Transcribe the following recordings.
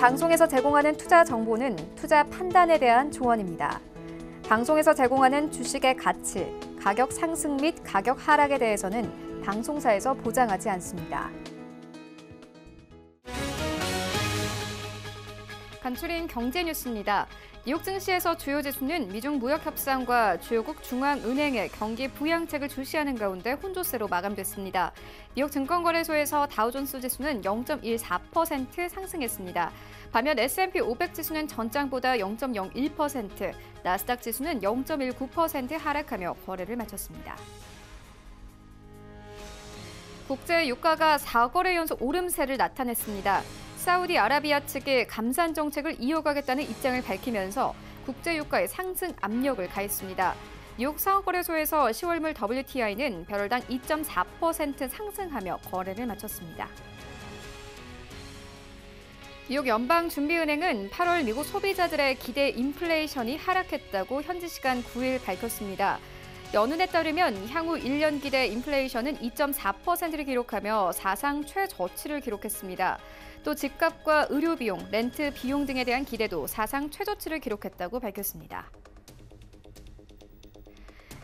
방송에서 제공하는 투자 정보는 투자 판단에 대한 조언입니다. 방송에서 제공하는 주식의 가치, 가격 상승 및 가격 하락에 대해서는 방송사에서 보장하지 않습니다. 간추린 경제 뉴스입니다. 뉴욕 증시에서 주요 지수는 미중 무역 협상과 주요국 중앙은행의 경기 부양책을 주시하는 가운데 혼조세로 마감됐습니다. 뉴욕 증권거래소에서 다우존스 지수는 0.14% 상승했습니다. 반면 S&P 500 지수는 전장보다 0.01%, 나스닥 지수는 0.19% 하락하며 거래를 마쳤습니다. 국제 유가가 4거래 연속 오름세를 나타냈습니다. 사우디아라비아 측이 감산 정책을 이어가겠다는 입장을 밝히면서 국제 유가의 상승 압력을 가했습니다. 뉴욕 상업거래소에서 10월물 WTI는 배럴당 2.4% 상승하며 거래를 마쳤습니다. 뉴욕 연방준비은행은 8월 미국 소비자들의 기대 인플레이션이 하락했다고 현지 시간 9일 밝혔습니다. 연은에 따르면 향후 1년 기대 인플레이션은 2.4%를 기록하며 사상 최저치를 기록했습니다. 또 집값과 의료비용, 렌트 비용 등에 대한 기대도 사상 최저치를 기록했다고 밝혔습니다.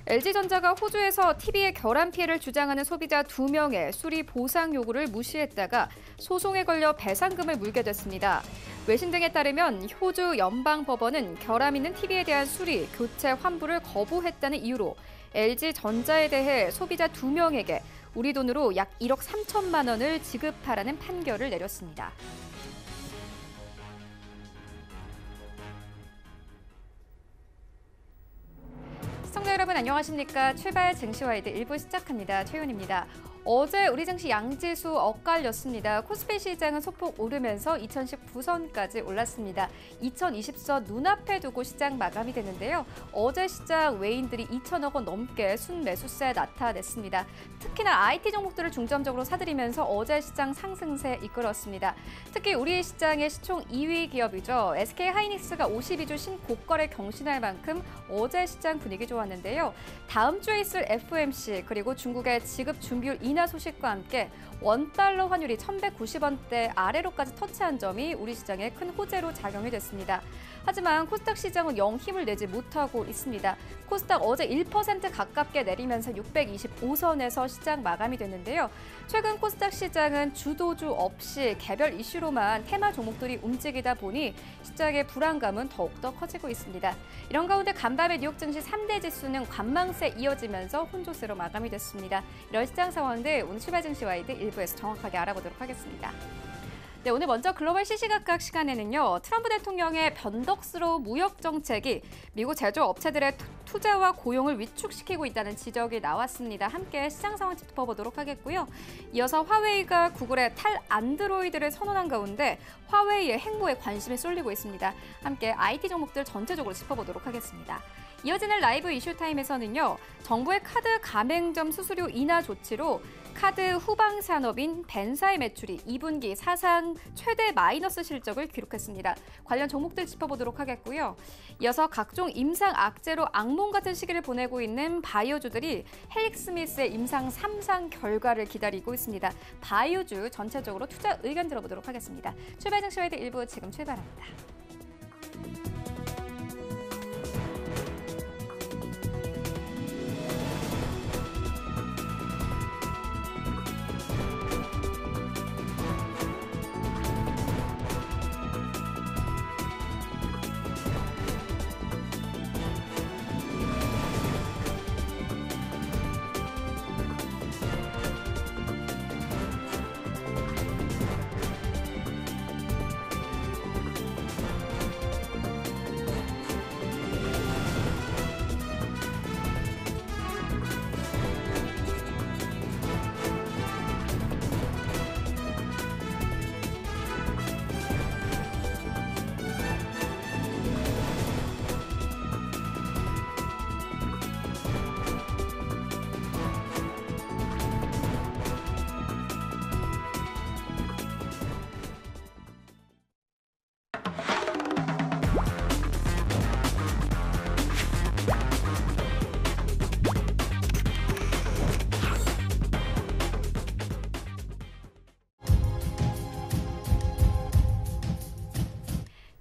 LG전자가 호주에서 TV의 결함 피해를 주장하는 소비자 2명의 수리 보상 요구를 무시했다가 소송에 걸려 배상금을 물게 됐습니다. 외신 등에 따르면 호주 연방법원은 결함 있는 TV에 대한 수리, 교체 환불을 거부했다는 이유로 LG전자에 대해 소비자 2명에게 우리 돈으로 약 1억 3천만 원을 지급하라는 판결을 내렸습니다. 시청자 여러분 안녕하십니까? 출발 증시와이드 1부 시작합니다. 최윤입니다. 어제 우리 증시 양지수 엇갈렸습니다. 코스피 시장은 소폭 오르면서 2019선까지 올랐습니다. 2020선 눈앞에 두고 시장 마감이 됐는데요. 어제 시장 외인들이 2천억 원 넘게 순매수세 나타냈습니다. 특히나 IT 종목들을 중점적으로 사들이면서 어제 시장 상승세 이끌었습니다. 특히 우리 시장의 시총 2위 기업이죠. SK하이닉스가 52주 신고가를 경신할 만큼 어제 시장 분위기 좋았는데요. 다음 주에 있을 FOMC 그리고 중국의 지급 준비율 인하 소식과 함께 원달러 환율이 1,190원대 아래로까지 터치한 점이 우리 시장에 큰 호재로 작용이 됐습니다. 하지만 코스닥 시장은 영 힘을 내지 못하고 있습니다. 코스닥 어제 1% 가깝게 내리면서 625선에서 시장 마감이 됐는데요. 최근 코스닥 시장은 주도주 없이 개별 이슈로만 테마 종목들이 움직이다 보니 시장의 불안감은 더욱더 커지고 있습니다. 이런 가운데 간밤에 뉴욕 증시 3대 지수는 관망세 이어지면서 혼조세로 마감이 됐습니다. 이런 시장 상황들 오늘 출발 증시와이드 1부에서 정확하게 알아보도록 하겠습니다. 네, 오늘 먼저 글로벌 시시각각 시간에는요. 트럼프 대통령의 변덕스러운 무역 정책이 미국 제조업체들의 투자와 고용을 위축시키고 있다는 지적이 나왔습니다. 함께 시장 상황 짚어보도록 하겠고요. 이어서 화웨이가 구글의 탈안드로이드를 선언한 가운데 화웨이의 행보에 관심이 쏠리고 있습니다. 함께 IT 종목들 전체적으로 짚어보도록 하겠습니다. 이어지는 라이브 이슈타임에서는요. 정부의 카드 가맹점 수수료 인하 조치로 카드 후방 산업인 벤사의 매출이 2분기 사상 최대 마이너스 실적을 기록했습니다. 관련 종목들 짚어보도록 하겠고요. 이어서 각종 임상 악재로 악몽 같은 시기를 보내고 있는 바이오주들이 헬릭스미스의 임상 3상 결과를 기다리고 있습니다. 바이오주 전체적으로 투자 의견 들어보도록 하겠습니다. 출발 증시와이드 1부 지금 출발합니다.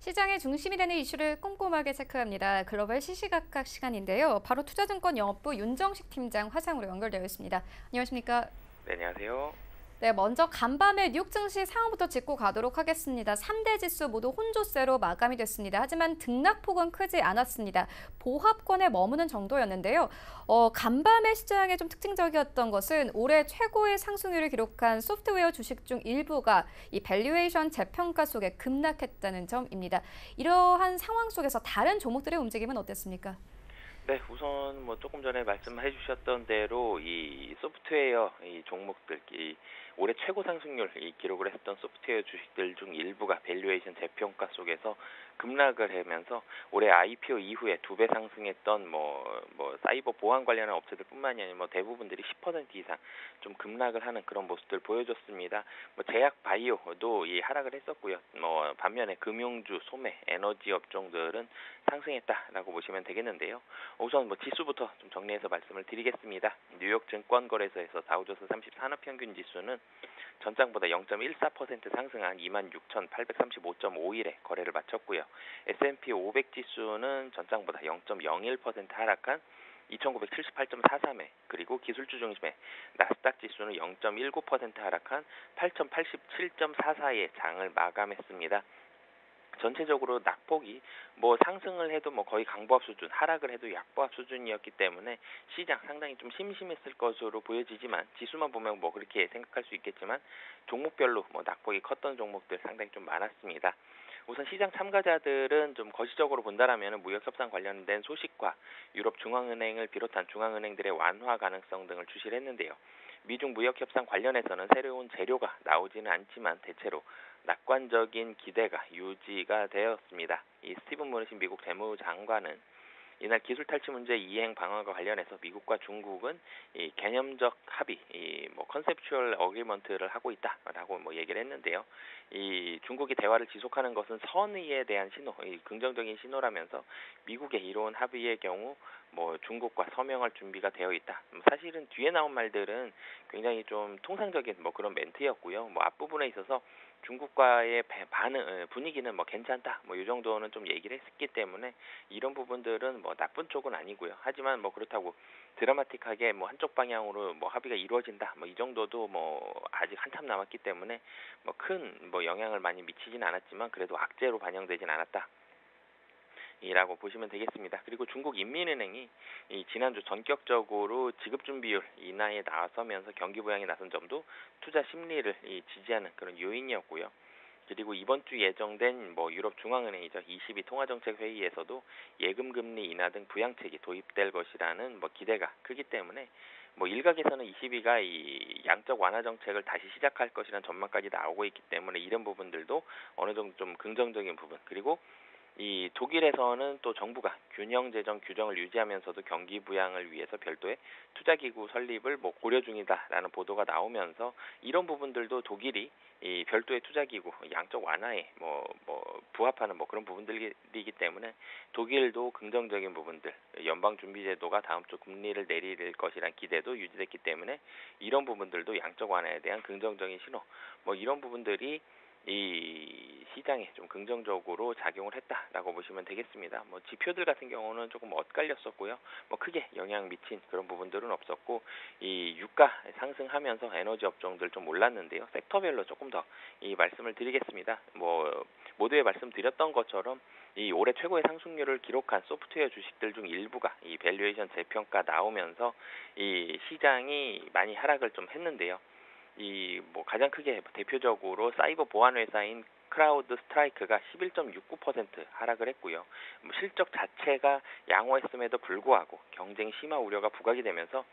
시장의 중심이 되는 이슈를 꼼꼼하게 체크합니다. 글로벌 시시각각 시간인데요. 바로 투자증권 영업부 윤정식 팀장 화상으로 연결되어 있습니다. 안녕하십니까? 네, 안녕하세요. 네, 먼저 간밤에 뉴욕 증시 상황부터 짚고 가도록 하겠습니다. 3대 지수 모두 혼조세로 마감이 됐습니다. 하지만 등락폭은 크지 않았습니다. 보합권에 머무는 정도였는데요. 간밤의 시장에 좀 특징적이었던 것은 올해 최고의 상승률을 기록한 소프트웨어 주식 중 일부가 이 밸류에이션 재평가 속에 급락했다는 점입니다. 이러한 상황 속에서 다른 종목들의 움직임은 어땠습니까? 네, 우선 뭐 조금 전에 말씀해 주셨던 대로 이 소프트웨어 이 종목들, 이 올해 최고 상승률 기록을 했던 소프트웨어 주식들 중 일부가 밸류에이션 재평가 속에서 급락을 하면서 올해 IPO 이후에 2배 상승했던 사이버 보안 관련한 업체들뿐만이 아니라 대부분들이 10% 이상 좀 급락을 하는 그런 모습들 보여줬습니다. 제약 바이오도 이 하락을 했었고요. 반면에 금융주, 소매, 에너지 업종들은 상승했다라고 보시면 되겠는데요. 우선 지수부터 좀 정리해서 말씀을 드리겠습니다. 뉴욕 증권거래소에서 다우존스 30 산업평균 지수는 전장보다 0.14% 상승한 26,835.51에 거래를 마쳤고요. S&P 500 지수는 전장보다 0.01% 하락한 2,978.43에, 그리고 기술주 중심의 나스닥 지수는 0.19% 하락한 8,087.44의 장을 마감했습니다. 전체적으로 낙폭이 상승을 해도 거의 강보합 수준, 하락을 해도 약보합 수준이었기 때문에 시장 상당히 좀 심심했을 것으로 보여지지만, 지수만 보면 그렇게 생각할 수 있겠지만 종목별로 낙폭이 컸던 종목들 상당히 좀 많았습니다. 우선 시장 참가자들은 좀 거시적으로 본다라면 무역협상 관련된 소식과 유럽 중앙은행을 비롯한 중앙은행들의 완화 가능성 등을 주시를 했는데요. 미중 무역협상 관련해서는 새로운 재료가 나오지는 않지만 대체로 낙관적인 기대가 유지가 되었습니다. 이 스티븐 무누신 미국 재무장관은 이날 기술 탈취 문제 이행 방안과 관련해서 미국과 중국은 이 개념적 합의, 컨셉추얼 어그리먼트를 하고 있다라고 얘기를 했는데요. 이 중국이 대화를 지속하는 것은 선의에 대한 신호, 긍정적인 신호라면서 미국의 이로운 합의의 경우 중국과 서명할 준비가 되어 있다. 사실은 뒤에 나온 말들은 굉장히 좀 통상적인 그런 멘트였고요. 앞부분에 있어서 중국과의 반응, 분위기는 괜찮다, 이 정도는 좀 얘기를 했기 때문에 이런 부분들은 나쁜 쪽은 아니고요. 하지만 그렇다고 드라마틱하게 한쪽 방향으로 합의가 이루어진다, 이 정도도 아직 한참 남았기 때문에 큰 영향을 많이 미치진 않았지만 그래도 악재로 반영되진 않았다 이라고 보시면 되겠습니다. 그리고 중국 인민은행이 지난주 전격적으로 지급준비율 인하에 나서면서 경기 부양에 나선 점도 투자 심리를 지지하는 그런 요인이었고요. 그리고 이번 주 예정된 유럽 중앙은행이죠. 22 통화정책 회의에서도 예금 금리 인하 등 부양책이 도입될 것이라는 기대가 크기 때문에 일각에서는 22가 이 양적 완화 정책을 다시 시작할 것이라는 전망까지 나오고 있기 때문에 이런 부분들도 어느 정도 좀 긍정적인 부분, 그리고 이 독일에서는 또 정부가 균형 재정 규정을 유지하면서도 경기 부양을 위해서 별도의 투자기구 설립을 고려 중이다라는 보도가 나오면서 이런 부분들도 독일이 이 별도의 투자기구 양적 완화에 부합하는 그런 부분들이기 때문에 독일도 긍정적인 부분들, 연방준비제도가 다음 주 금리를 내릴 것이란 기대도 유지됐기 때문에 이런 부분들도 양적 완화에 대한 긍정적인 신호, 이런 부분들이 이 시장에 좀 긍정적으로 작용을 했다라고 보시면 되겠습니다. 지표들 같은 경우는 조금 엇갈렸었고요. 크게 영향 미친 그런 부분들은 없었고, 이 유가 상승하면서 에너지 업종들 좀 올랐는데요. 섹터별로 조금 더 이 말씀을 드리겠습니다. 모두에 말씀드렸던 것처럼 이 올해 최고의 상승률을 기록한 소프트웨어 주식들 중 일부가 이 밸류에이션 재평가 나오면서 이 시장이 많이 하락을 좀 했는데요. 가장 크게 대표적으로 사이버 보안 회사인 크라우드 스트라이크가 11.69% 하락을 했고요. 실적 자체가 양호했음에도 불구하고 경쟁 심화 우려가 부각이 되면서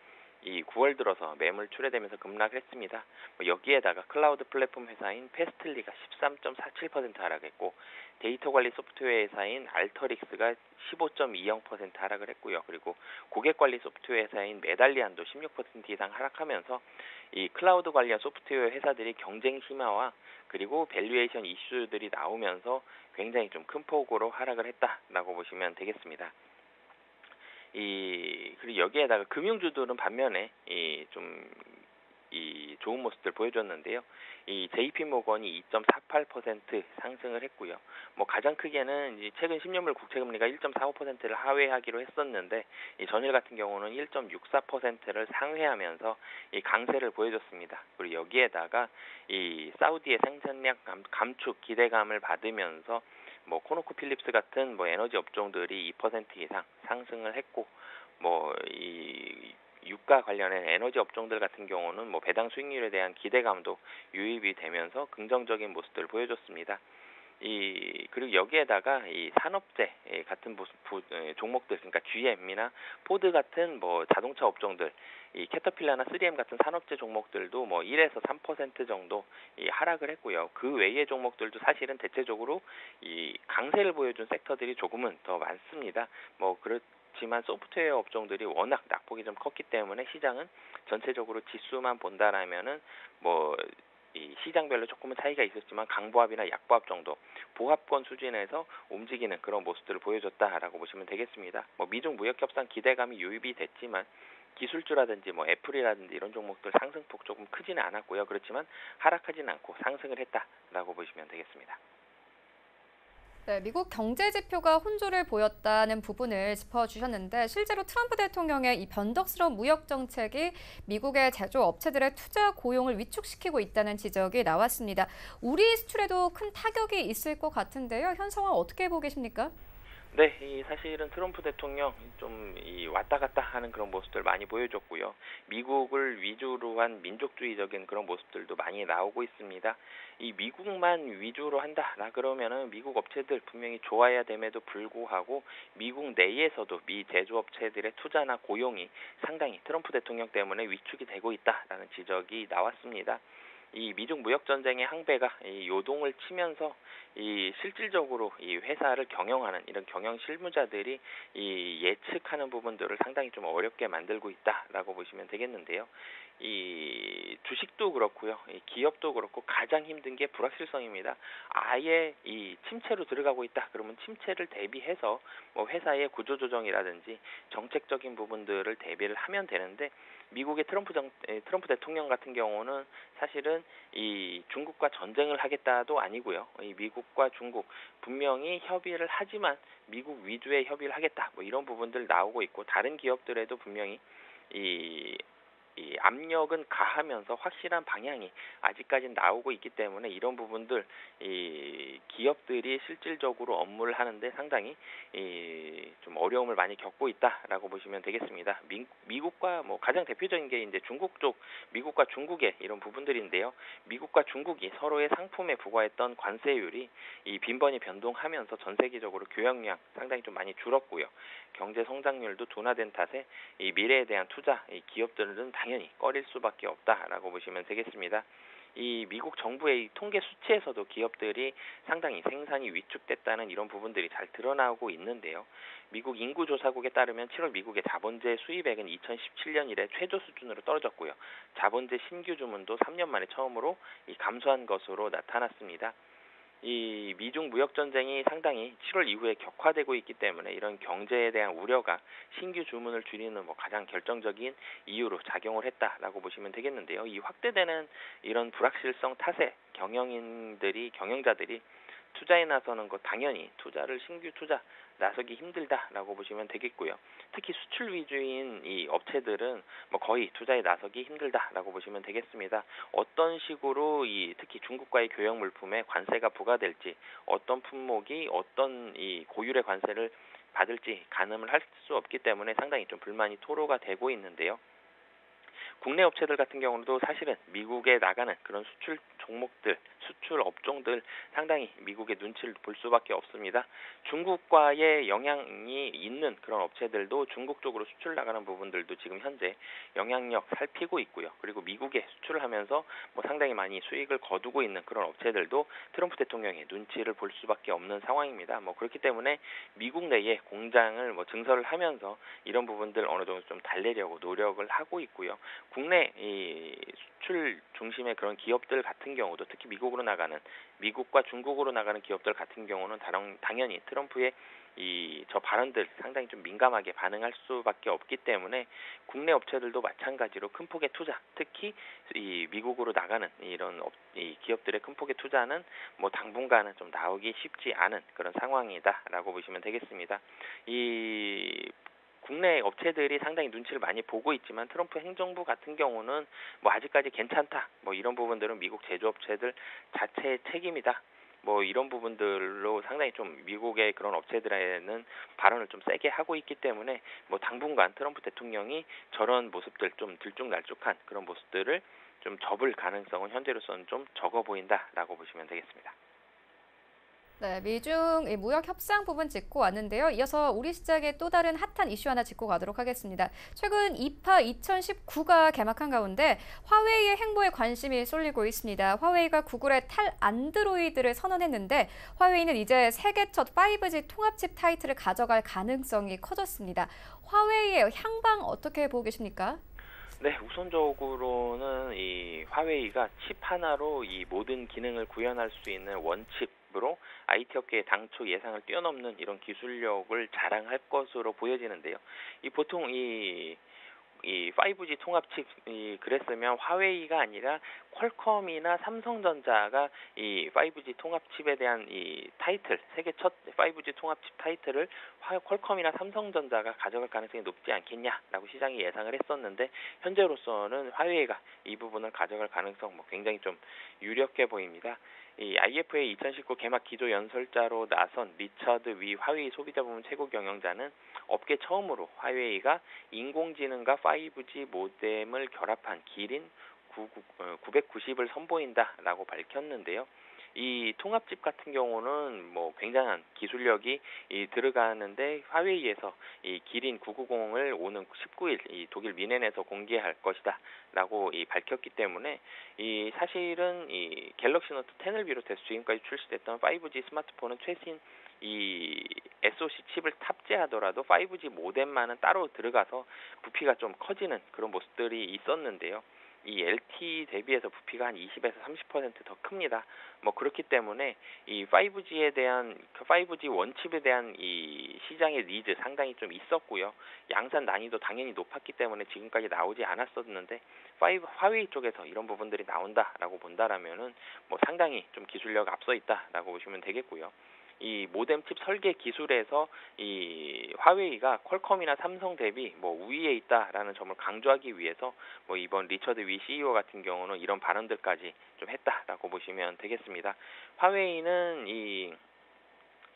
이 9월 들어서 매물 출회되면서 급락을 했습니다. 여기에다가 클라우드 플랫폼 회사인 페스틀리가 13.47% 하락했고, 데이터 관리 소프트웨어 회사인 알터릭스가 15.20% 하락을 했고요. 그리고 고객 관리 소프트웨어 회사인 메달리안도 16% 이상 하락하면서 이 클라우드 관련 소프트웨어 회사들이 경쟁 심화와 그리고 밸류에이션 이슈들이 나오면서 굉장히 좀 큰 폭으로 하락을 했다라고 보시면 되겠습니다. 그리고 여기에다가 금융주들은 반면에 이 좋은 모습들 보여줬는데요. 이 JP 모건이 2.48% 상승을 했고요. 뭐 가장 크게는 이제 최근 10년물 국채금리가 1.45%를 하회하기로 했었는데 이 전일 같은 경우는 1.64%를 상회하면서 이 강세를 보여줬습니다. 그리고 여기에다가 이 사우디의 생산량 감축 기대감을 받으면서 뭐 코노코필립스 같은 뭐 에너지 업종들이 2% 이상 상승을 했고, 뭐 이 유가 관련된 에너지 업종들 같은 경우는 뭐 배당 수익률에 대한 기대감도 유입이 되면서 긍정적인 모습들을 보여줬습니다. 그리고 여기에다가 이 산업재 같은 종목들, 그러니까 GM이나 포드 같은 뭐 자동차 업종들, 이 캐터필러나 3M 같은 산업재 종목들도 뭐 1에서 3% 정도 하락을 했고요. 그 외의 종목들도 사실은 대체적으로 이 강세를 보여준 섹터들이 조금은 더 많습니다. 뭐 그렇지만 소프트웨어 업종들이 워낙 낙폭이 좀 컸기 때문에 시장은 전체적으로 지수만 본다라면은 뭐 이 시장별로 조금은 차이가 있었지만 강보합이나 약보합 정도 보합권 수준에서 움직이는 그런 모습들을 보여줬다라고 보시면 되겠습니다. 뭐 미중 무역 협상 기대감이 유입이 됐지만 기술주라든지 뭐 애플이라든지 이런 종목들 상승폭 조금 크지는 않았고요. 그렇지만 하락하지는 않고 상승을 했다라고 보시면 되겠습니다. 네, 미국 경제 지표가 혼조를 보였다는 부분을 짚어주셨는데 실제로 트럼프 대통령의 이 변덕스러운 무역 정책이 미국의 제조업체들의 투자 고용을 위축시키고 있다는 지적이 나왔습니다. 우리 수출에도 큰 타격이 있을 것 같은데요. 현 상황 어떻게 보고 계십니까? 네, 사실은 트럼프 대통령 좀 왔다 갔다 하는 그런 모습들 많이 보여줬고요. 미국을 위주로 한 민족주의적인 그런 모습들도 많이 나오고 있습니다. 이 미국만 위주로 한다라 그러면은 미국 업체들 분명히 좋아야 됨에도 불구하고 미국 내에서도 미 제조업체들의 투자나 고용이 상당히 트럼프 대통령 때문에 위축이 되고 있다라는 지적이 나왔습니다. 이 미중 무역 전쟁의 항배가 이 요동을 치면서 이 실질적으로 이 회사를 경영하는 이런 경영 실무자들이 이 예측하는 부분들을 상당히 좀 어렵게 만들고 있다라고 보시면 되겠는데요. 이 주식도 그렇고요, 이 기업도 그렇고 가장 힘든 게 불확실성입니다. 아예 이 침체로 들어가고 있다. 그러면 침체를 대비해서 뭐 회사의 구조조정이라든지 정책적인 부분들을 대비를 하면 되는데 미국의 트럼프 대통령 같은 경우는 사실은 이 중국과 전쟁을 하겠다도 아니고요. 이 미국과 중국 분명히 협의를 하지만 미국 위주의 협의를 하겠다. 뭐 이런 부분들 나오고 있고 다른 기업들에도 분명히 이 압력은 가하면서 확실한 방향이 아직까지 나오고 있기 때문에 이런 부분들 이 기업들이 실질적으로 업무를 하는데 상당히 좀 어려움을 많이 겪고 있다라고 보시면 되겠습니다. 미국과 뭐 가장 대표적인 게 이제 중국 쪽, 미국과 중국의 이런 부분들인데요. 미국과 중국이 서로의 상품에 부과했던 관세율이 이 빈번히 변동하면서 전 세계적으로 교역량 상당히 좀 많이 줄었고요. 경제 성장률도 둔화된 탓에 이 미래에 대한 투자, 이 기업들은 당연히 꺼릴 수밖에 없다라고 보시면 되겠습니다. 이 미국 정부의 통계 수치에서도 기업들이 상당히 생산이 위축됐다는 이런 부분들이 잘 드러나고 있는데요. 미국 인구조사국에 따르면 7월 미국의 자본재 수입액은 2017년 이래 최저 수준으로 떨어졌고요. 자본재 신규 주문도 3년 만에 처음으로 감소한 것으로 나타났습니다. 이 미중 무역 전쟁이 상당히 7월 이후에 격화되고 있기 때문에 이런 경제에 대한 우려가 신규 주문을 줄이는 뭐 가장 결정적인 이유로 작용을 했다라고 보시면 되겠는데요. 이 확대되는 이런 불확실성 탓에 경영자들이 투자에 나서는 거 당연히 신규 투자 나서기 힘들다라고 보시면 되겠고요. 특히 수출 위주인 이 업체들은 뭐 거의 투자에 나서기 힘들다라고 보시면 되겠습니다. 어떤 식으로 특히 중국과의 교역 물품에 관세가 부과될지, 어떤 품목이 어떤 이 고율의 관세를 받을지 가늠을 할 수 없기 때문에 상당히 좀 불만이 토로가 되고 있는데요. 국내 업체들 같은 경우도 사실은 미국에 나가는 그런 수출 종목들, 수출 업종들 상당히 미국의 눈치를 볼 수밖에 없습니다. 중국과의 영향이 있는 그런 업체들도 중국 쪽으로 수출 나가는 부분들도 지금 현재 영향력 살피고 있고요. 그리고 미국에 수출을 하면서 뭐 상당히 많이 수익을 거두고 있는 그런 업체들도 트럼프 대통령의 눈치를 볼 수밖에 없는 상황입니다. 뭐 그렇기 때문에 미국 내에 공장을 뭐 증설을 하면서 이런 부분들 어느 정도 좀 달래려고 노력을 하고 있고요. 국내 이 수출 중심의 그런 기업들 같은 경우도 특히 미국으로 나가는 미국과 중국으로 나가는 기업들 같은 경우는 당연히 트럼프의 저 발언들 상당히 좀 민감하게 반응할 수밖에 없기 때문에 국내 업체들도 마찬가지로 큰 폭의 투자, 특히 이 미국으로 나가는 이 기업들의 큰 폭의 투자는 뭐 당분간은 좀 나오기 쉽지 않은 그런 상황이다라고 보시면 되겠습니다. 이 국내 업체들이 상당히 눈치를 많이 보고 있지만 트럼프 행정부 같은 경우는 뭐 아직까지 괜찮다, 뭐 이런 부분들은 미국 제조업체들 자체의 책임이다, 뭐 이런 부분들로 상당히 좀 미국의 그런 업체들에는 발언을 좀 세게 하고 있기 때문에 뭐 당분간 트럼프 대통령이 저런 모습들, 좀 들쭉날쭉한 그런 모습들을 좀 접을 가능성은 현재로서는 좀 적어 보인다라고 보시면 되겠습니다. 네, 미중 이 무역 협상 부분 짚고 왔는데요. 이어서 우리 시장의 또 다른 핫한 이슈 하나 짚고 가도록 하겠습니다. 최근 이파 2019가 개막한 가운데 화웨이의 행보에 관심이 쏠리고 있습니다. 화웨이가 구글의 탈 안드로이드를 선언했는데 화웨이는 이제 세계 첫 5G 통합칩 타이틀을 가져갈 가능성이 커졌습니다. 화웨이의 향방 어떻게 보고 계십니까? 네, 우선적으로는 이 화웨이가 칩 하나로 이 모든 기능을 구현할 수 있는 원칩으로 IT 업계의 당초 예상을 뛰어넘는 이런 기술력을 자랑할 것으로 보여지는데요. 보통 이 5G 통합칩이 그랬으면 화웨이가 아니라 퀄컴이나 삼성전자가 이 5G 통합칩에 대한 이 타이틀, 세계 첫 5G 통합칩 타이틀을 퀄컴이나 삼성전자가 가져갈 가능성이 높지 않겠냐라고 시장이 예상을 했었는데 현재로서는 화웨이가 이 부분을 가져갈 가능성 굉장히 좀 유력해 보입니다. 이 IFA 2019 개막 기조 연설자로 나선 리처드 위 화웨이 소비자 부문 최고 경영자는 업계 처음으로 화웨이가 인공지능과 5G 모뎀을 결합한 기린 990을 선보인다라고 밝혔는데요. 이 통합칩 같은 경우는 뭐 굉장한 기술력이 들어가는데 화웨이에서 이 기린 990을 오는 19일 이 독일 미넨에서 공개할 것이다라고 밝혔기 때문에 사실은 이 갤럭시 노트 10을 비롯해서 지금까지 출시됐던 5G 스마트폰은 최신 이 SoC 칩을 탑재하더라도 5G 모뎀만은 따로 들어가서 부피가 좀 커지는 그런 모습들이 있었는데요. 이 LTE 대비해서 부피가 한 20에서 30% 더 큽니다. 그렇기 때문에 이 5G 원칩에 대한 이 시장의 니즈 상당히 좀 있었고요. 양산 난이도 당연히 높았기 때문에 지금까지 나오지 않았었는데 화웨이 쪽에서 이런 부분들이 나온다라고 본다라면은 상당히 좀 기술력 앞서 있다라고 보시면 되겠고요. 이 모뎀칩 설계 기술에서 이 화웨이가 퀄컴이나 삼성 대비 우위에 있다라는 점을 강조하기 위해서 이번 리처드 위 CEO 같은 경우는 이런 발언들까지 좀 했다라고 보시면 되겠습니다. 화웨이는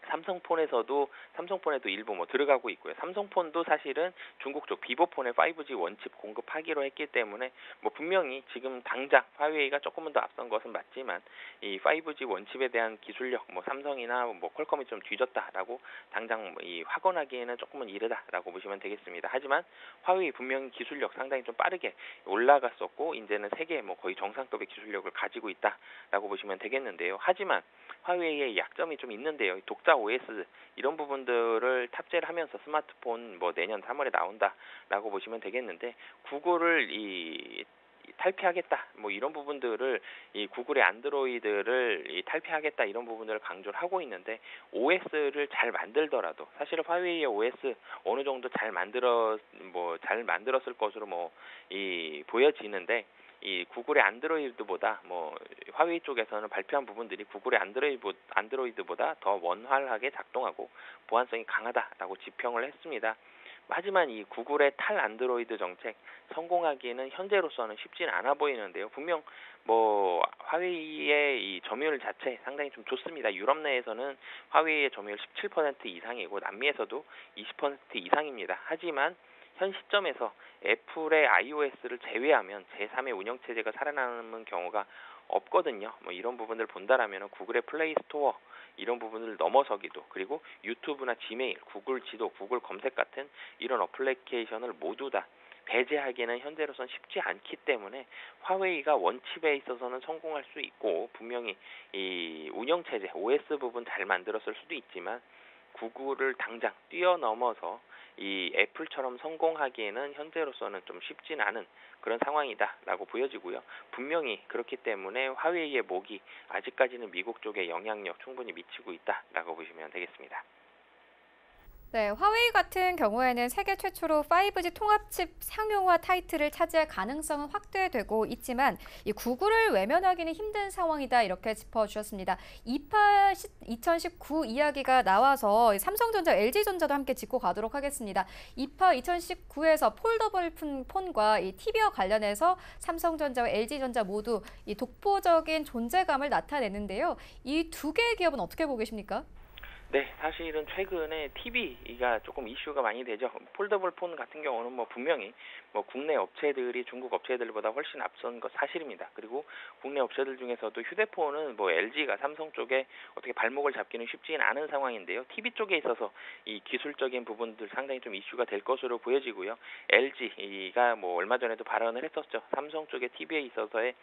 삼성폰에도 일부 들어가고 있고요. 삼성폰도 사실은 중국 쪽 비보폰에 5G 원칩 공급하기로 했기 때문에 분명히 지금 당장 화웨이가 조금은 더 앞선 것은 맞지만 이 5G 원칩에 대한 기술력 삼성이나 퀄컴이 좀 뒤졌다라고 당장 확언하기에는 조금은 이르다라고 보시면 되겠습니다. 하지만 화웨이 분명히 기술력 상당히 좀 빠르게 올라갔었고 이제는 세계 거의 정상급의 기술력을 가지고 있다라고 보시면 되겠는데요. 하지만 화웨이의 약점이 좀 있는데요. 독자 OS 이런 부분들을 탑재를 하면서 스마트폰 내년 3월에 나온다라고 보시면 되겠는데 구글을 탈피하겠다 이런 부분들을 구글의 안드로이드를 탈피하겠다 이런 부분들을 강조를 하고 있는데 OS를 잘 만들더라도 사실 화웨이의 OS 어느 정도 잘 만들었을 것으로 보여지는데 이 구글의 안드로이드보다 화웨이 쪽에서는 발표한 부분들이 구글의 안드로이드보다 더 원활하게 작동하고 보안성이 강하다라고 지평을 했습니다. 하지만 이 구글의 탈 안드로이드 정책 성공하기에는 현재로서는 쉽지는 않아 보이는데요. 분명 화웨이의 이 점유율 자체 상당히 좀 좋습니다. 유럽 내에서는 화웨이의 점유율 17% 이상이고 남미에서도 20% 이상입니다. 하지만 현 시점에서 애플의 iOS를 제외하면 제3의 운영체제가 살아남은 경우가 없거든요. 이런 부분을 본다라면 구글의 플레이 스토어 이런 부분을 넘어서기도 그리고 유튜브나 지메일, 구글 지도, 구글 검색 같은 이런 어플리케이션을 모두 다 배제하기에는 현재로선 쉽지 않기 때문에 화웨이가 원칩에 있어서는 성공할 수 있고 분명히 이 운영체제 OS 부분 잘 만들었을 수도 있지만 구글을 당장 뛰어넘어서 이 애플처럼 성공하기에는 현재로서는 좀 쉽진 않은 그런 상황이다라고 보여지고요. 분명히 그렇기 때문에 화웨이의 목이 아직까지는 미국 쪽에 영향력 충분히 미치고 있다라고 보시면 되겠습니다. 네, 화웨이 같은 경우에는 세계 최초로 5G 통합칩 상용화 타이틀을 차지할 가능성은 확대되고 있지만 이 구글을 외면하기는 힘든 상황이다 이렇게 짚어주셨습니다. 2019 이야기가 나와서 삼성전자, LG전자도 함께 짚고 가도록 하겠습니다. 2019에서 폴더블 폰과 이 TV와 관련해서 삼성전자와 LG전자 모두 이 독보적인 존재감을 나타내는데요. 이 두 개의 기업은 어떻게 보고 계십니까? 네, 사실은 최근에 TV가 조금 이슈가 많이 되죠. 폴더블 폰 같은 경우는 뭐 분명히 뭐 국내 업체들이 중국 업체들보다 훨씬 앞선 것 사실입니다. 그리고 국내 업체들 중에서도 휴대폰은 뭐 LG가 삼성 쪽에 어떻게 발목을 잡기는 쉽지는 않은 상황인데요. TV 쪽에 있어서 이 기술적인 부분들 상당히 좀 이슈가 될 것으로 보여지고요. LG가 뭐 얼마 전에도 발언을 했었죠. 삼성 쪽의 TV에 있어서의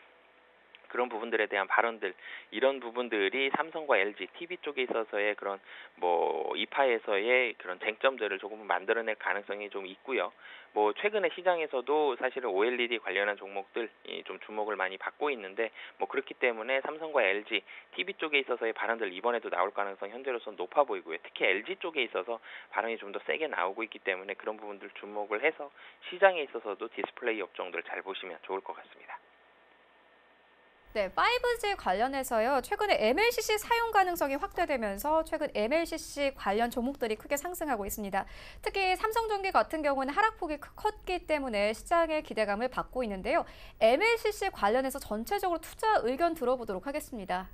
그런 부분들에 대한 발언들, 이런 부분들이 삼성과 LG, TV 쪽에 있어서의 그런 뭐 이파에서의 그런 쟁점들을 조금 만들어낼 가능성이 좀 있고요. 뭐 최근에 시장에서도 사실은 OLED 관련한 종목들이 좀 주목을 많이 받고 있는데 뭐 그렇기 때문에 삼성과 LG, TV 쪽에 있어서의 발언들 이번에도 나올 가능성 현재로서는 높아 보이고요. 특히 LG 쪽에 있어서 발언이 좀 더 세게 나오고 있기 때문에 그런 부분들 주목을 해서 시장에 있어서도 디스플레이 업종들 잘 보시면 좋을 것 같습니다. 네, 5G 관련해서요. 최근에 MLCC 사용 가능성이 확대되면서 최근 MLCC 관련 종목들이 크게 상승하고 있습니다. 특히 삼성전기 같은 경우는 하락폭이 컸기 때문에 시장의 기대감을 받고 있는데요. MLCC 관련해서 전체적으로 투자 의견 들어보도록 하겠습니다.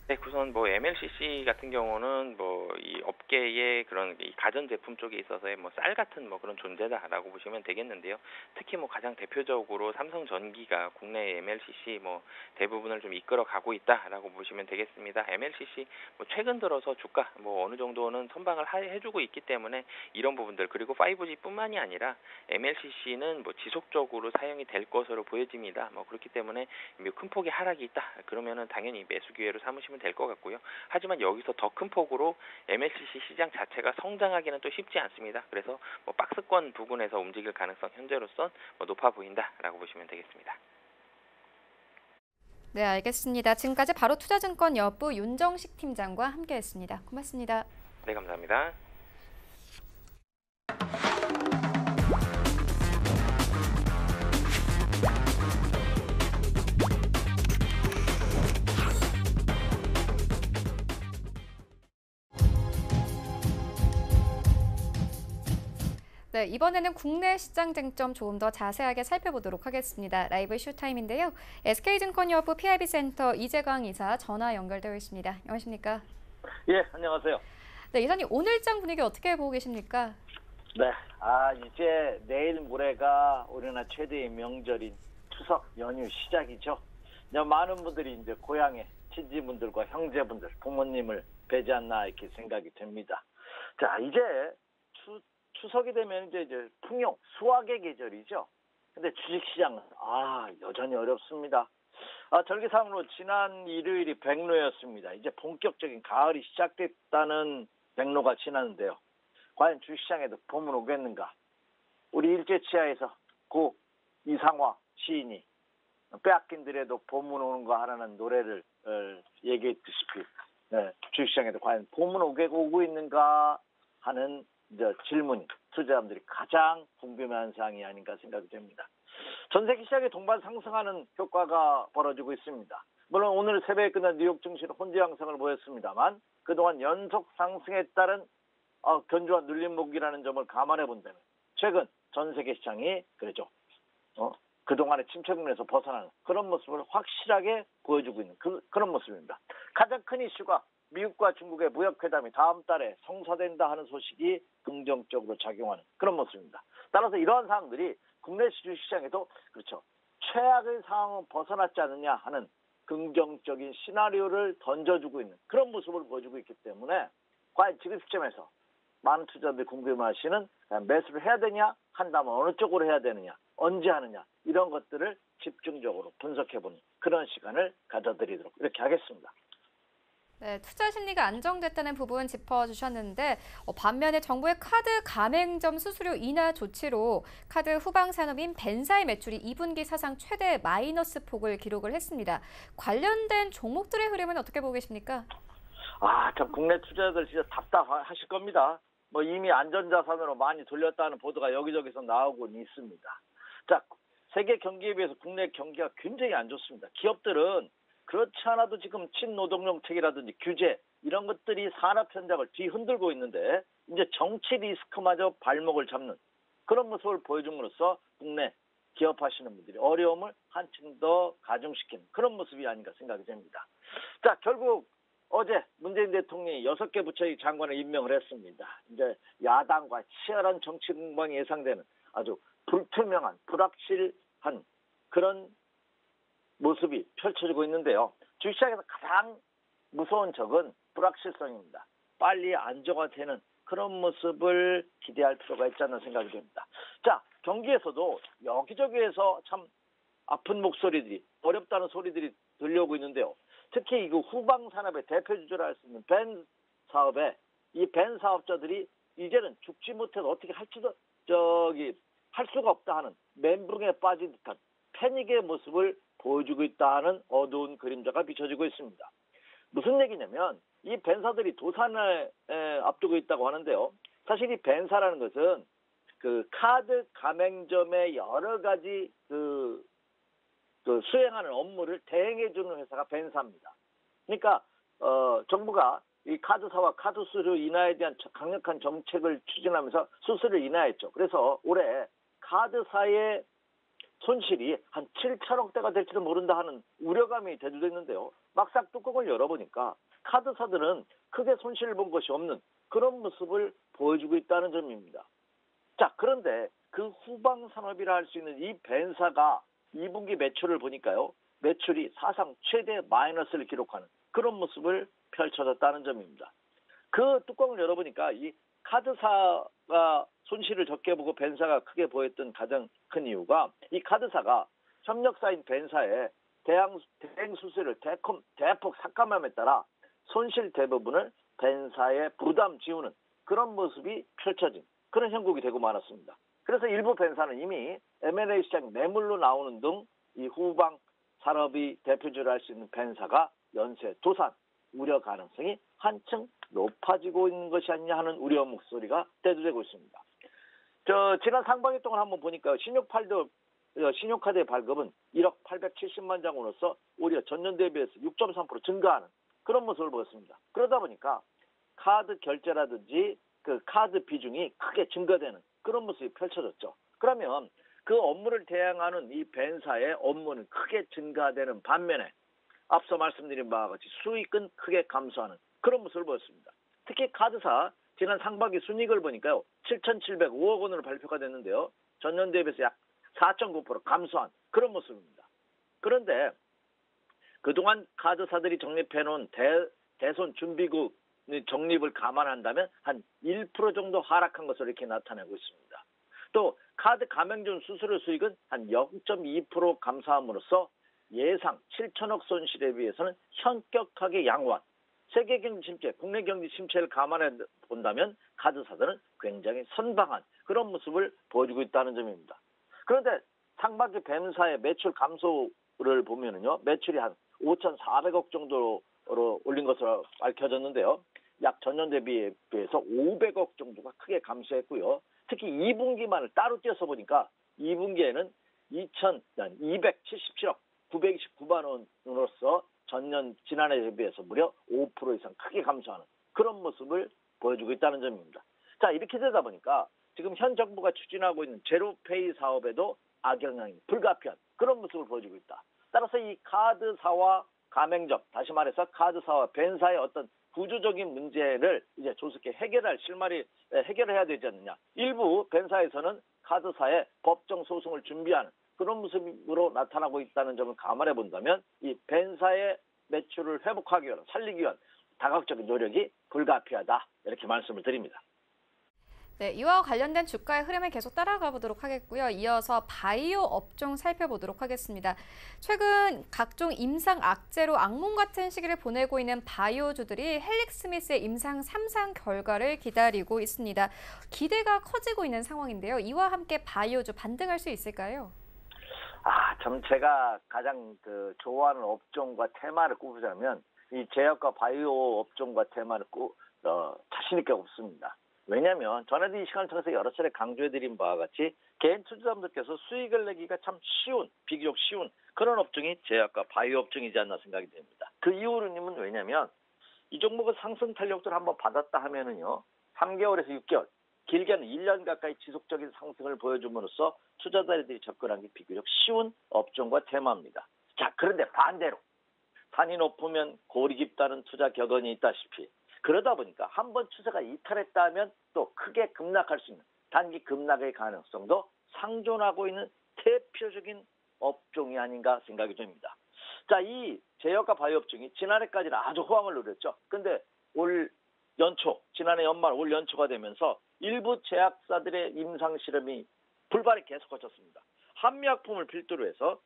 네, 우선 뭐 MLCC 같은 경우는 뭐 이 업계의 그런 이 가전제품 쪽에 있어서의 뭐 쌀 같은 뭐 그런 존재다라고 보시면 되겠는데요. 특히 뭐 가장 대표적으로 삼성전기가 국내 MLCC 뭐 대부분을 좀 이끌어 가고 있다라고 보시면 되겠습니다. MLCC 뭐 최근 들어서 주가 뭐 어느 정도는 선방을 해주고 있기 때문에 이런 부분들, 그리고 5G뿐만이 아니라 MLCC는 뭐 지속적으로 사용이 될 것으로 보여집니다. 뭐 그렇기 때문에 큰 폭의 하락이 있다 그러면은 당연히 매수 기회로 삼으시면 될 것 같고요. 하지만 여기서 더 큰 폭으로 MLCC 시장 자체가 성장하기는 또 쉽지 않습니다. 그래서 뭐 박스권 부근에서 움직일 가능성 현재로선 뭐 높아 보인다라고 보시면 되겠습니다. 네, 알겠습니다. 지금까지 바로 투자증권 여부 윤정식 팀장과 함께했습니다. 고맙습니다. 네, 감사합니다. 네, 이번에는 국내 시장 쟁점 조금 더 자세하게 살펴보도록 하겠습니다. 라이브 쇼타임인데요. SK증권 여부 PIB센터 이재광 이사 전화 연결되어 있습니다. 안녕하십니까? 예, 안녕하세요. 네, 이사님 오늘장 분위기 어떻게 보고 계십니까? 네, 이제 내일 모레가 우리나라 최대의 명절인 추석 연휴 시작이죠. 이제 많은 분들이 이제 고향에 친지분들과 형제분들, 부모님을 뵈지 않나 이렇게 생각이 됩니다. 자, 이제 추석이 되면 이제 풍요, 수확의 계절이죠. 근데 주식시장은 여전히 어렵습니다. 절기상으로 지난 일요일이 백로였습니다. 이제 본격적인 가을이 시작됐다는 백로가 지났는데요. 과연 주식시장에도 봄은 오겠는가? 우리 일제치하에서 고 이상화 시인이 빼앗긴 들에도 봄은 오는 거 하라는 노래를 얘기했듯이 주식시장에도 과연 봄은 오고 있는가 하는 질문이 투자자분들이 가장 궁금해하는 사항이 아닌가 생각이 됩니다. 전 세계 시장의 동반 상승하는 효과가 벌어지고 있습니다. 물론 오늘 새벽에 끝난 뉴욕 증시는 혼재 양상을 보였습니다만 그동안 연속 상승에 따른 견조한 눌림목이라는 점을 감안해 본다면 최근 전 세계 시장이 그동안의 침체국면에서 벗어나는 그런 모습을 확실하게 보여주고 있는 그런 모습입니다. 가장 큰 이슈가 미국과 중국의 무역회담이 다음 달에 성사된다 하는 소식이 긍정적으로 작용하는 그런 모습입니다. 따라서 이러한 사항들이 국내 주식시장에도 최악의 상황은 벗어났지 않느냐 하는 긍정적인 시나리오를 던져주고 있는 그런 모습을 보여주고 있기 때문에 과연 지금 시점에서 많은 투자자들이 궁금해하시는 매수를 해야 되냐, 한다면 어느 쪽으로 해야 되느냐, 언제 하느냐 이런 것들을 집중적으로 분석해보는 그런 시간을 가져드리도록 이렇게 하겠습니다. 네, 투자 심리가 안정됐다는 부분 짚어주셨는데 반면에 정부의 카드 가맹점 수수료 인하 조치로 카드 후방 산업인 벤사의 매출이 2분기 사상 최대 마이너스 폭을 기록을 했습니다. 관련된 종목들의 흐름은 어떻게 보고 계십니까? 참 국내 투자자들 진짜 답답하실 겁니다. 뭐 이미 안전자산으로 많이 돌렸다는 보도가 여기저기서 나오고는 있습니다. 자, 세계 경기에 비해서 국내 경기가 굉장히 안 좋습니다. 기업들은 그렇지 않아도 지금 친노동정책이라든지 규제 이런 것들이 산업 현장을 뒤흔들고 있는데 이제 정치 리스크마저 발목을 잡는 그런 모습을 보여줌으로써 국내 기업하시는 분들이 어려움을 한층 더 가중시키는 그런 모습이 아닌가 생각이 됩니다. 자, 결국 어제 문재인 대통령이 6개 부처의 장관을 임명을 했습니다. 이제 야당과 치열한 정치 공방이 예상되는 아주 불투명한, 불확실한 그런 모습이 펼쳐지고 있는데요. 주시장에서 가장 무서운 적은 불확실성입니다. 빨리 안정화되는 그런 모습을 기대할 필요가 있지 않나 생각이 됩니다. 자, 경기에서도 여기저기에서 참 아픈 목소리들이, 어렵다는 소리들이 들려오고 있는데요. 특히 이 후방 산업의 대표 주자를 할 수 있는 벤 사업에 이 벤 사업자들이 이제는 죽지 못해도 어떻게 할 수가 없다 하는 멘붕에 빠진 듯한 패닉의 모습을 보여주고 있다는 어두운 그림자가 비춰지고 있습니다. 무슨 얘기냐면 이 벤사들이 도산을 앞두고 있다고 하는데요. 사실 이 벤사라는 것은 그 카드 가맹점의 여러 가지 그 수행하는 업무를 대행해주는 회사가 벤사입니다. 그러니까 정부가 이 카드사와 카드 수수료 인하에 대한 강력한 정책을 추진하면서 수수료를 인하했죠. 그래서 올해 카드사의 손실이 한 7천억대가 될지도 모른다 하는 우려감이 대두됐는데요. 막상 뚜껑을 열어보니까 카드사들은 크게 손실을 본 것이 없는 그런 모습을 보여주고 있다는 점입니다. 자, 그런데 그 후방 산업이라 할 수 있는 이 벤사가 2분기 매출을 보니까요. 매출이 사상 최대 마이너스를 기록하는 그런 모습을 펼쳐졌다는 점입니다. 그 뚜껑을 열어보니까 이 카드사가 손실을 적게 보고 벤사가 크게 보였던 가장 큰 이유가 이 카드사가 협력사인 벤사의 대행 수수료를 대폭 삭감함에 따라 손실 대부분을 벤사에 부담 지우는 그런 모습이 펼쳐진 그런 형국이 되고 말았습니다. 그래서 일부 벤사는 이미 M&A 시장 매물로 나오는 등 이 후방 산업이 대표주를 할 수 있는 벤사가 연쇄 도산 우려 가능성이 한층 높아지고 있는 것이 아니냐 하는 우려 목소리가 대두되고 있습니다. 지난 상반기 동안 한번 보니까 신용카드의 발급은 1억 870만 장으로서 오히려 전년 대비해서 6.3% 증가하는 그런 모습을 보였습니다. 그러다 보니까 카드 결제라든지 그 카드 비중이 크게 증가되는 그런 모습이 펼쳐졌죠. 그러면 그 업무를 대행하는 이 벤사의 업무는 크게 증가되는 반면에 앞서 말씀드린 바와 같이 수익은 크게 감소하는 그런 모습을 보였습니다. 특히 카드사 지난 상반기 순이익을 보니까요. 7,705억 원으로 발표가 됐는데요. 전년 대비해서 약 4.9% 감소한 그런 모습입니다. 그런데 그동안 카드사들이 적립해놓은 대손 준비국 적립을 감안한다면 한 1% 정도 하락한 것으로 이렇게 나타내고 있습니다. 또 카드 가맹점 수수료 수익은 한 0.2% 감소함으로써 예상 7천억 손실에 비해서는 현격하게 양호한 세계 경기 침체, 국내 경기 침체를 감안해 본다면 카드사들은 굉장히 선방한 그런 모습을 보여주고 있다는 점입니다. 그런데 상반기 벤사의 매출 감소를 보면은요, 매출이 한 5,400억 정도로 올린 것으로 밝혀졌는데요. 약 전년 대비에 비해서 500억 정도가 크게 감소했고요. 특히 2분기만을 따로 떼서 보니까 2분기에는 277억 929만 원으로서 지난해에 비해서 무려 5% 이상 크게 감소하는 그런 모습을 보여주고 있다는 점입니다. 자, 이렇게 되다 보니까 지금 현 정부가 추진하고 있는 제로페이 사업에도 악영향이 불가피한 그런 모습을 보여주고 있다. 따라서 이 카드사와 가맹점, 다시 말해서 카드사와 벤사의 어떤 구조적인 문제를 이제 조속히 해결해야 되지 않느냐. 일부 벤사에서는 카드사의 법정 소송을 준비하는 그런 모습으로 나타나고 있다는 점을 감안해 본다면 이 벤사의 매출을 회복하기 위한, 살리기 위한 다각적인 노력이 불가피하다. 이렇게 말씀을 드립니다. 네, 이와 관련된 주가의 흐름을 계속 따라가 보도록 하겠고요. 이어서 바이오 업종 살펴보도록 하겠습니다. 최근 각종 임상 악재로 악몽 같은 시기를 보내고 있는 바이오주들이 헬릭스미스의 임상 3상 결과를 기다리고 있습니다. 기대가 커지고 있는 상황인데요. 이와 함께 바이오주 반등할 수 있을까요? 참 제가 가장 좋아하는 업종과 테마를 꼽으자면 이 제약과 바이오 업종과 테마를 자신 있게 꼽습니다. 왜냐하면 전에도 이 시간을 통해서 여러 차례 강조해드린 바와 같이 개인 투자자분들께서 수익을 내기가 참 비교적 쉬운 그런 업종이 제약과 바이오 업종이지 않나 생각이 됩니다. 그 이유는 왜냐하면 이 종목은 상승 탄력을 한번 받았다 하면은요, 3개월에서 6개월, 길게는 1년 가까이 지속적인 상승을 보여줌으로써 투자자들이 접근하기 비교적 쉬운 업종과 테마입니다. 자, 그런데 반대로 산이 높으면 골이 깊다는 투자 격언이 있다시피 그러다 보니까 한번 추세가 이탈했다 하면 또 크게 급락할 수 있는 단기 급락의 가능성도 상존하고 있는 대표적인 업종이 아닌가 생각이 됩니다. 자, 이 제약과 바이오 업종이 지난해까지는 아주 호황을 누렸죠. 근데 올 연초, 지난해 연말 올 연초가 되면서 일부 제약사들의 임상 실험이 불발이 계속 거쳤습니다. 한미약품을 필두로 해서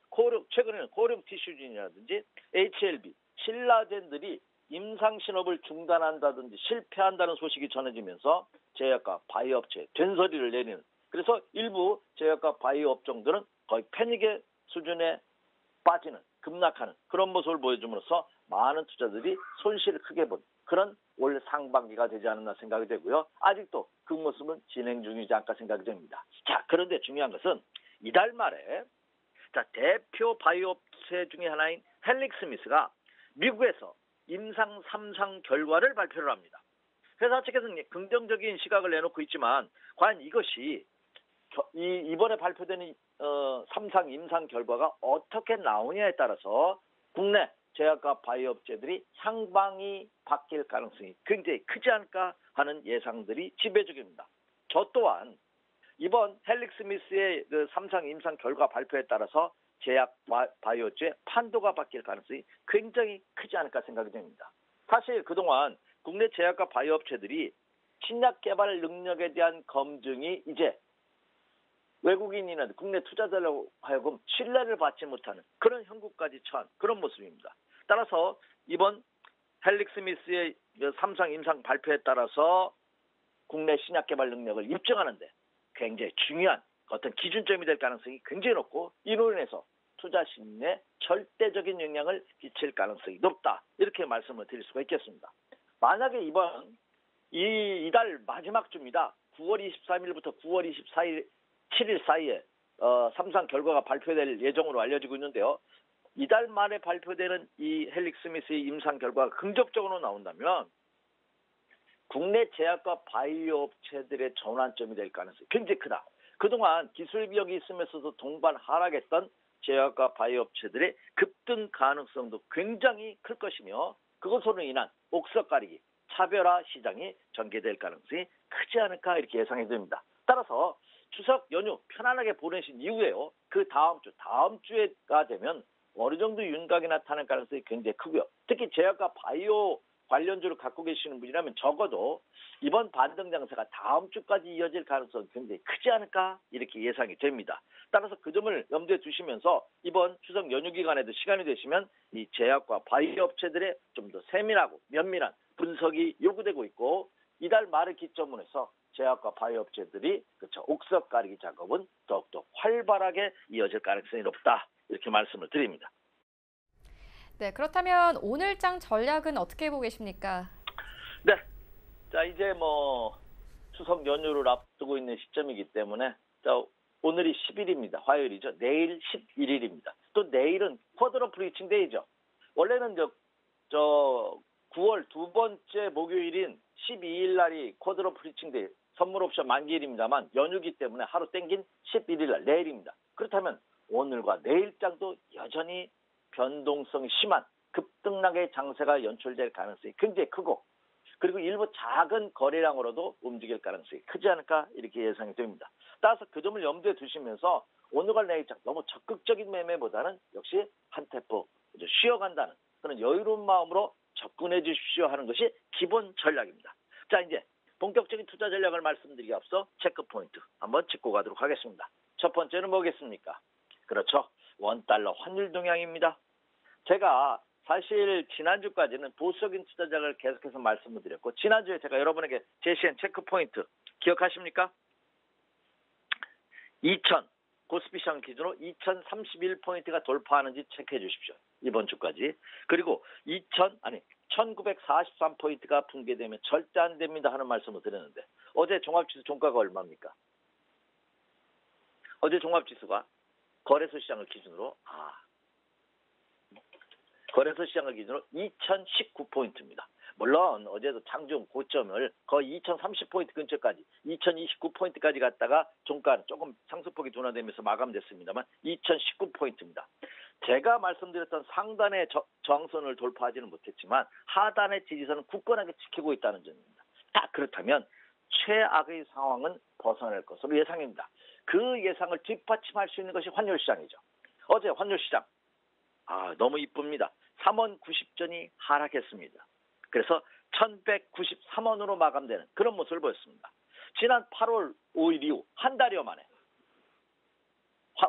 최근에는 코리움 티슈진이라든지 HLB, 신라젠들이 임상 실험을 중단한다든지 실패한다는 소식이 전해지면서 제약과 바이오 업체에 된소리를 내리는, 그래서 일부 제약과 바이오 업종들은 거의 패닉의 수준에 빠지는, 급락하는 그런 모습을 보여줌으로써 많은 투자들이 손실을 크게 본 그런 올 상반기가 되지 않았나 생각이 되고요. 아직도 그 모습은 진행 중이지 않을까 생각이 됩니다. 자, 그런데 중요한 것은 이달 말에 대표 바이오 업체 중에 하나인 헬릭스미스가 미국에서 임상 3상 결과를 발표를 합니다. 회사 측에서는 긍정적인 시각을 내놓고 있지만 과연 이것이 이번에 발표되는 3상 임상 결과가 어떻게 나오냐에 따라서 국내 제약과 바이오 업체들이 향방이 바뀔 가능성이 굉장히 크지 않을까 하는 예상들이 지배적입니다. 저 또한 이번 헬릭스미스의 3상 임상 결과 발표에 따라서 제약 바이오주의 판도가 바뀔 가능성이 굉장히 크지 않을까 생각이 됩니다. 사실 그동안 국내 제약과 바이오 업체들이 신약 개발 능력에 대한 검증이 이제 외국인이나 국내 투자자로 하여금 신뢰를 받지 못하는 그런 형국까지 처한 그런 모습입니다. 따라서 이번 헬릭스미스의 3상 임상 발표에 따라서 국내 신약 개발 능력을 입증하는데 굉장히 중요한 어떤 기준점이 될 가능성이 굉장히 높고, 이로 인해서 투자 심리에 절대적인 영향을 끼칠 가능성이 높다, 이렇게 말씀을 드릴 수가 있겠습니다. 만약에 이달 마지막 주입니다. 9월 23일부터 9월 7일 사이에 3상 결과가 발표될 예정으로 알려지고 있는데요. 이달 말에 발표되는 이 헬릭스미스의 임상 결과가 긍정적으로 나온다면 국내 제약과 바이오 업체들의 전환점이 될 가능성이 굉장히 크다. 그동안 기술 비용이 있으면서도 동반 하락했던 제약과 바이오 업체들의 급등 가능성도 굉장히 클 것이며, 그것으로 인한 옥석 가리기, 차별화 시장이 전개될 가능성이 크지 않을까 이렇게 예상이 됩니다. 따라서 추석 연휴 편안하게 보내신 이후에요, 그 다음 주가 되면 어느 정도 윤곽이 나타날 가능성이 굉장히 크고요. 특히 제약과 바이오 관련주를 갖고 계시는 분이라면 적어도 이번 반등 장세가 다음 주까지 이어질 가능성이 굉장히 크지 않을까 이렇게 예상이 됩니다. 따라서 그 점을 염두에 두시면서 이번 추석 연휴 기간에도 시간이 되시면 이 제약과 바이오 업체들의 좀 더 세밀하고 면밀한 분석이 요구되고 있고, 이달 말을 기점으로 해서 제약과 바이오 업체들이 옥석 가리기 작업은 더욱더 활발하게 이어질 가능성이 높다, 이렇게 말씀을 드립니다. 네, 그렇다면 오늘장 전략은 어떻게 보고 계십니까? 네, 자 이제 추석 연휴를 앞두고 있는 시점이기 때문에 오늘이 10일입니다. 화요일이죠. 내일 11일입니다. 또 내일은 쿼드러플 리칭 데이죠. 원래는 9월 두 번째 목요일인 12일 날이 쿼드러플 리칭 데이, 선물 옵션 만기일입니다만 연휴기 때문에 하루 땡긴 11일 날 내일입니다. 그렇다면 오늘과 내일장도 여전히 변동성이 심한 급등락의 장세가 연출될 가능성이 굉장히 크고, 그리고 일부 작은 거래량으로도 움직일 가능성이 크지 않을까 이렇게 예상이 됩니다. 따라서 그 점을 염두에 두시면서 오늘과 내일장 너무 적극적인 매매보다는 역시 한 템포 쉬어간다는 그런 여유로운 마음으로 접근해 주십시오 하는 것이 기본 전략입니다. 자, 이제 본격적인 투자 전략을 말씀드리기 앞서 체크 포인트 한번 짚고 가도록 하겠습니다. 첫 번째는 뭐겠습니까? 그렇죠. 원달러 환율 동향입니다. 제가 사실 지난주까지는 보수적인 투자 전략을 계속해서 말씀을 드렸고, 지난주에 제가 여러분에게 제시한 체크 포인트 기억하십니까? 2000 코스피 시장 기준으로 2031포인트가 돌파하는지 체크해 주십시오. 이번 주까지. 그리고 1943포인트가 붕괴되면 절대 안 됩니다 하는 말씀을 드렸는데, 어제 종합지수 종가가 얼마입니까? 어제 종합지수가 거래소 시장을 기준으로 거래소 시장을 기준으로 2019포인트입니다. 물론 어제도 장중 고점을 거의 2030포인트 근처까지 2029포인트까지 갔다가 종가는 조금 상승폭이 둔화되면서 마감됐습니다만 2019포인트입니다. 제가 말씀드렸던 상단의 저항선을 돌파하지는 못했지만 하단의 지지선은 굳건하게 지키고 있다는 점입니다. 그렇다면 최악의 상황은 벗어날 것으로 예상입니다. 그 예상을 뒷받침할 수 있는 것이 환율시장이죠. 어제 환율시장 너무 이쁩니다. 3원 90전이 하락했습니다. 그래서 1193원으로 마감되는 그런 모습을 보였습니다. 지난 8월 5일 이후 한 달여 만에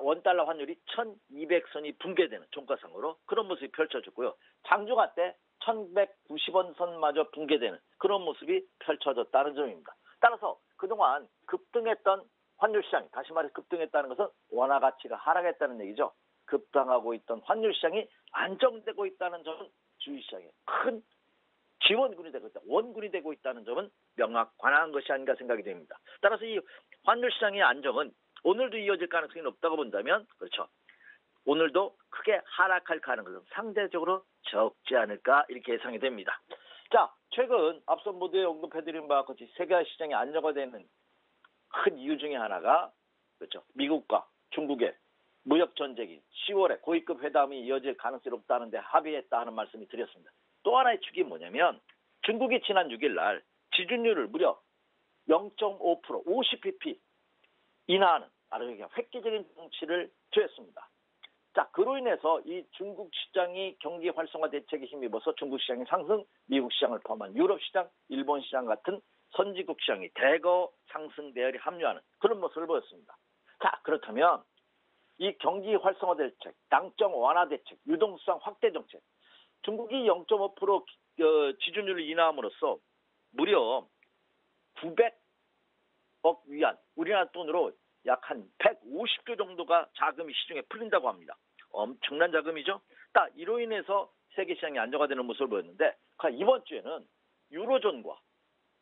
원달러 환율이 1200선이 붕괴되는 종가상으로 그런 모습이 펼쳐졌고요. 장중한 때 1190원 선마저 붕괴되는 그런 모습이 펼쳐졌다는 점입니다. 따라서 그동안 급등했던 환율시장이, 다시 말해 급등했다는 것은 원화 가치가 하락했다는 얘기죠. 급등하고 있던 환율시장이 안정되고 있다는 점은 주식시장에 큰 지원군이 되고 있다, 원군이 되고 있다는 점은 명확한 것이 아닌가 생각이 됩니다. 따라서 이 환율시장의 안정은 오늘도 이어질 가능성이 높다고 본다면, 그렇죠, 오늘도 크게 하락할 가능성은 상대적으로 적지 않을까 이렇게 예상이 됩니다. 자, 최근 앞서 모두에 언급해드린 바와 같이 세계 시장이 안정화되는 큰 이유 중에 하나가, 그렇죠, 미국과 중국의 무역 전쟁이 10월에 고위급 회담이 이어질 가능성이 높다는데 합의했다 하는 말씀이 드렸습니다. 또 하나의 축이 뭐냐면, 중국이 지난 6일 날 지준율을 무려 0.5% 50pp 인하하는 아주 획기적인 정치를 취했습니다. 자, 그로 인해서 이 중국 시장이 경기 활성화 대책에 힘입어서 중국 시장이 상승, 미국 시장을 포함한 유럽 시장, 일본 시장 같은 선진국 시장이 대거 상승 대열에 합류하는 그런 모습을 보였습니다. 자, 그렇다면 이 경기 활성화 대책, 당정 완화 대책, 유동수상 확대 정책, 중국이 0.5% 지준율을 인하함으로써 무려 900억 위안, 우리나라 돈으로 약 한 150조 정도가 자금이 시중에 풀린다고 합니다. 엄청난 자금이죠. 이로 인해서 세계 시장이 안정화되는 모습을 보였는데, 이번 주에는 유로존과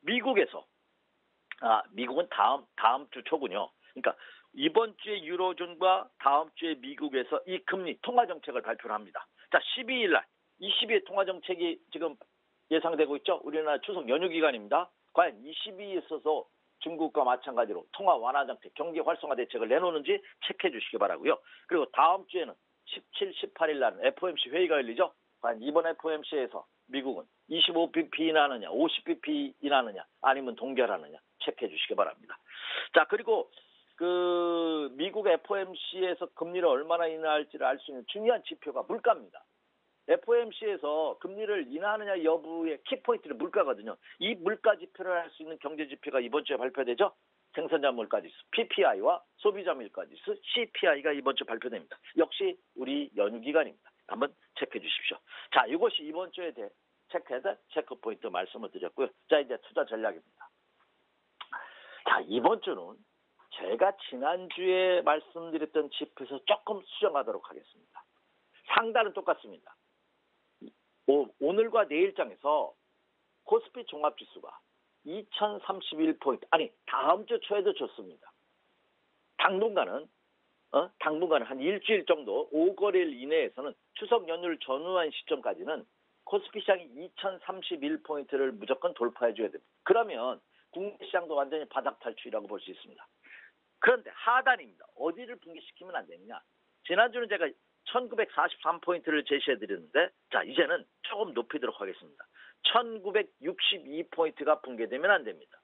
미국에서, 미국은 다음 주 초군요. 그러니까 이번 주에 유로존과 다음 주에 미국에서 이 금리 통화 정책을 발표를 합니다. 자, 12일 날 22일 통화 정책이 지금 예상되고 있죠. 우리나라 추석 연휴 기간입니다. 과연 22일에 있어서 중국과 마찬가지로 통화 완화 정책, 경기 활성화 대책을 내놓는지 체크해 주시기 바라고요. 그리고 다음 주에는 17, 18일 날은 FOMC 회의가 열리죠. 과연 이번 FOMC에서 미국은 25bp 인하느냐, 50bp 인하느냐, 아니면 동결하느냐 체크해 주시기 바랍니다. 자, 그리고 미국 FOMC에서 금리를 얼마나 인하할지를 알 수 있는 중요한 지표가 물가입니다. FOMC에서 금리를 인하하느냐 여부의 키포인트는 물가거든요. 이 물가 지표를 할 수 있는 경제 지표가 이번 주에 발표되죠. 생산자 물가지수 PPI와 소비자 물가지수 CPI가 이번 주 발표됩니다. 역시 우리 연휴 기간입니다. 한번 체크해 주십시오. 자, 이것이 이번 주에 대해 체크해서 체크 포인트 말씀을 드렸고요. 자, 이제 투자 전략입니다. 자, 이번 주는 제가 지난주에 말씀드렸던 지표에서 조금 수정하도록 하겠습니다. 상단은 똑같습니다. 오늘과 내일장에서 코스피 종합지수가 2031포인트, 다음 주 초에도 좋습니다. 당분간은 한 일주일 정도 5거래일 이내에서는 추석 연휴를 전후한 시점까지는 코스피 시장이 2031포인트를 무조건 돌파해줘야 됩니다. 그러면 국내 시장도 완전히 바닥 탈출이라고 볼 수 있습니다. 그런데 하단입니다. 어디를 붕괴시키면 안 되느냐. 지난주는 제가 1943포인트를 제시해드렸는데, 자, 이제는 조금 높이도록 하겠습니다. 1962포인트가 붕괴되면 안 됩니다.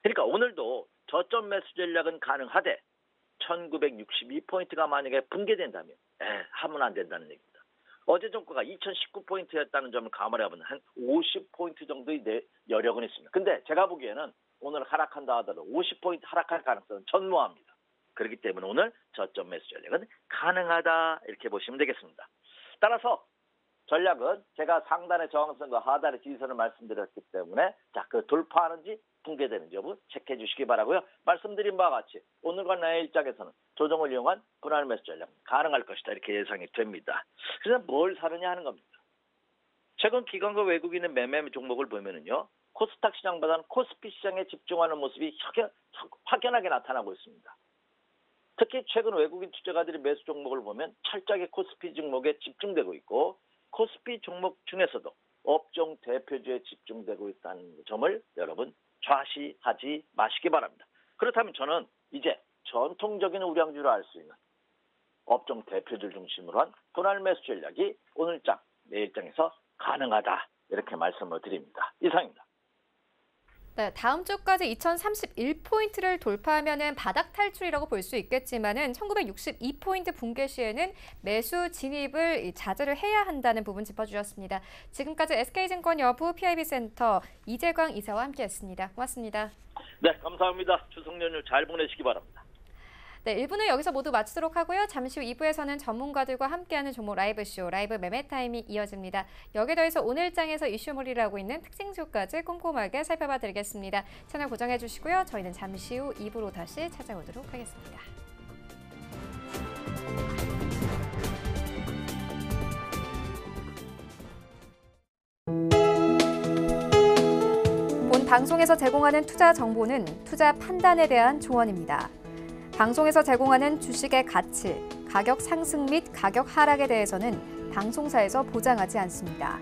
그러니까 오늘도 저점 매수 전략은 가능하되 1962포인트가 만약에 붕괴된다면 하면 안 된다는 얘기입니다. 어제 종가가 2019포인트였다는 점을 감안해 보면 한 50포인트 정도의 여력은 있습니다. 근데 제가 보기에는 오늘 하락한다 하더라도 50포인트 하락할 가능성은 전무합니다. 그렇기 때문에 오늘 저점 매수 전략은 가능하다 이렇게 보시면 되겠습니다. 따라서 전략은 제가 상단의 저항선과 하단의 지지선을 말씀드렸기 때문에 자, 그 돌파하는지 붕괴되는지 여부 체크해 주시기 바라고요. 말씀드린 바와 같이 오늘과 내일 장에서는 조정을 이용한 분할 매수 전략 가능할 것이다 이렇게 예상이 됩니다. 그래서 뭘 사느냐 하는 겁니다. 최근 기관과 외국인의 매매 종목을 보면은요. 코스닥 시장보다는 코스피 시장에 집중하는 모습이 확연하게 나타나고 있습니다. 특히 최근 외국인 투자가들이 매수 종목을 보면 철저하게 코스피 종목에 집중되고 있고 코스피 종목 중에서도 업종 대표주에 집중되고 있다는 점을 여러분 좌시하지 마시기 바랍니다. 그렇다면 저는 이제 전통적인 우량주를 알 수 있는 업종 대표주 중심으로 한 분할 매수 전략이 오늘장, 내일장에서 가능하다 이렇게 말씀을 드립니다. 이상입니다. 네, 다음 주까지 2031포인트를 돌파하면은 바닥 탈출이라고 볼 수 있겠지만은 1962포인트 붕괴 시에는 매수 진입을 자제를 해야 한다는 부분 짚어주셨습니다. 지금까지 SK증권 여부 PIB센터 이재광 이사와 함께했습니다. 고맙습니다. 네, 감사합니다. 추석 연휴 잘 보내시기 바랍니다. 네, 1부는 여기서 모두 마치도록 하고요. 잠시 후 2부에서는 전문가들과 함께하는 종목 라이브쇼, 라이브 매매 타임이 이어집니다. 여기에 더해서 오늘장에서 이슈몰이를 하고 있는 특징주까지 꼼꼼하게 살펴봐 드리겠습니다. 채널 고정해 주시고요. 저희는 잠시 후 2부로 다시 찾아오도록 하겠습니다. 본 방송에서 제공하는 투자 정보는 투자 판단에 대한 조언입니다. 방송에서 제공하는 주식의 가치, 가격 상승 및 가격 하락에 대해서는 방송사에서 보장하지 않습니다.